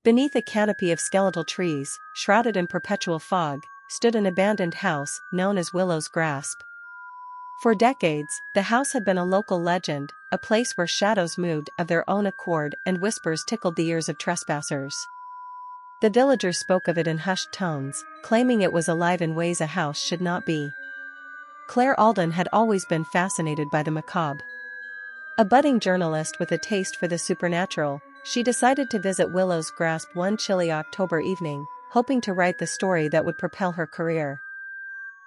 Beneath a canopy of skeletal trees, shrouded in perpetual fog, stood an abandoned house known as Willow's Grasp. For decades, the house had been a local legend, a place where shadows moved of their own accord and whispers tickled the ears of trespassers. The villagers spoke of it in hushed tones, claiming it was alive in ways a house should not be. Claire Alden had always been fascinated by the macabre. A budding journalist with a taste for the supernatural, she decided to visit Willow's Grasp one chilly October evening, hoping to write the story that would propel her career.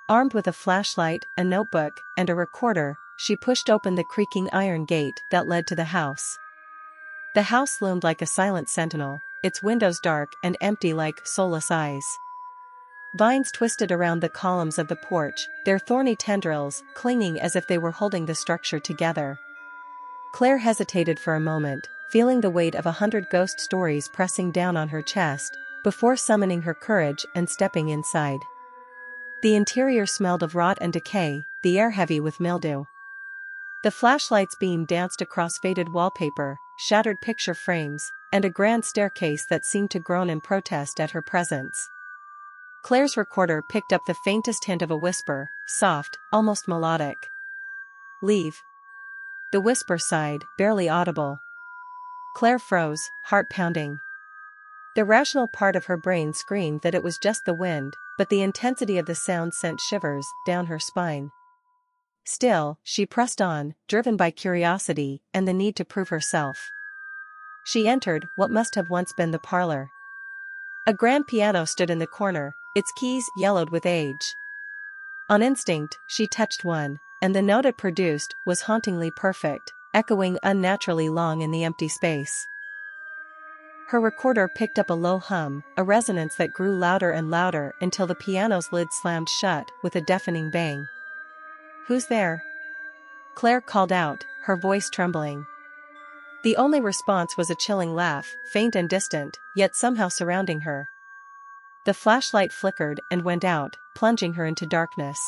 Armed with a flashlight, a notebook, and a recorder, she pushed open the creaking iron gate that led to the house. The house loomed like a silent sentinel, its windows dark and empty like soulless eyes. Vines twisted around the columns of the porch, their thorny tendrils clinging as if they were holding the structure together. Claire hesitated for a moment, feeling the weight of 100 ghost stories pressing down on her chest, before summoning her courage and stepping inside. The interior smelled of rot and decay, the air heavy with mildew. The flashlight's beam danced across faded wallpaper, shattered picture frames, and a grand staircase that seemed to groan in protest at her presence. Claire's recorder picked up the faintest hint of a whisper, soft, almost melodic. "Leave." The whisper sighed, barely audible. Claire froze, heart pounding. The rational part of her brain screamed that it was just the wind, but the intensity of the sound sent shivers down her spine. Still, she pressed on, driven by curiosity and the need to prove herself. She entered what must have once been the parlor. A grand piano stood in the corner, its keys yellowed with age. On instinct, she touched one, and the note it produced was hauntingly perfect, echoing unnaturally long in the empty space. Her recorder picked up a low hum, a resonance that grew louder and louder until the piano's lid slammed shut with a deafening bang. "Who's there?" Claire called out, her voice trembling. The only response was a chilling laugh, faint and distant, yet somehow surrounding her. The flashlight flickered and went out, plunging her into darkness.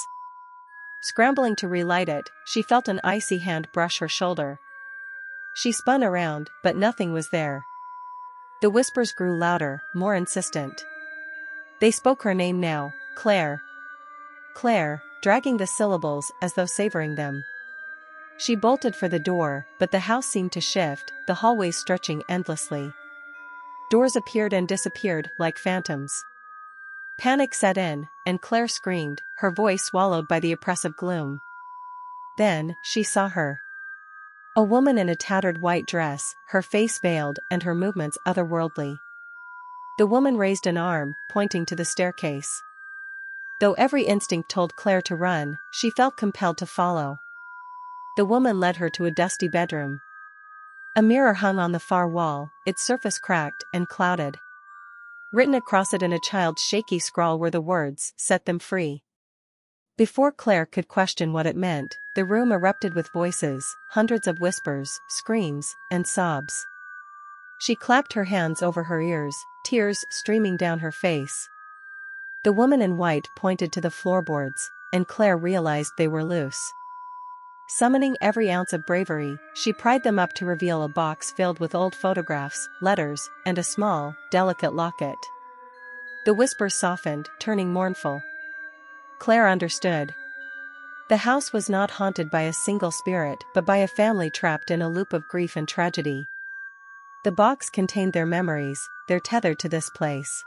Scrambling to relight it, she felt an icy hand brush her shoulder. She spun around, but nothing was there. The whispers grew louder, more insistent. They spoke her name now, Claire. Claire, dragging the syllables as though savoring them. She bolted for the door, but the house seemed to shift, the hallways stretching endlessly. Doors appeared and disappeared like phantoms. Panic set in, and Claire screamed, her voice swallowed by the oppressive gloom. Then, she saw her. A woman in a tattered white dress, her face veiled and her movements otherworldly. The woman raised an arm, pointing to the staircase. Though every instinct told Claire to run, she felt compelled to follow. The woman led her to a dusty bedroom. A mirror hung on the far wall, its surface cracked and clouded. Written across it in a child's shaky scrawl were the words, "Set them free." Before Claire could question what it meant, the room erupted with voices, hundreds of whispers, screams, and sobs. She clapped her hands over her ears, tears streaming down her face. The woman in white pointed to the floorboards, and Claire realized they were loose. Summoning every ounce of bravery, she pried them up to reveal a box filled with old photographs, letters, and a small, delicate locket. The whispers softened, turning mournful. Claire understood. The house was not haunted by a single spirit but by a family trapped in a loop of grief and tragedy. The box contained their memories, their tether to this place.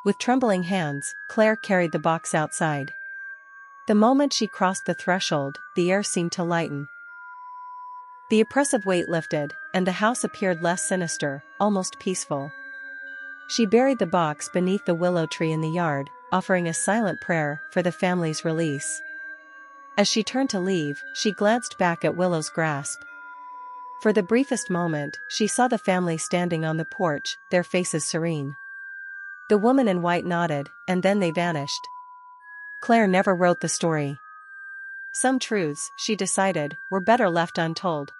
With trembling hands, Claire carried the box outside. The moment she crossed the threshold, the air seemed to lighten. The oppressive weight lifted, and the house appeared less sinister, almost peaceful. She buried the box beneath the willow tree in the yard, offering a silent prayer for the family's release. As she turned to leave, she glanced back at Willow's Grasp. For the briefest moment, she saw the family standing on the porch, their faces serene. The woman in white nodded, and then they vanished. Claire never wrote the story. Some truths, she decided, were better left untold.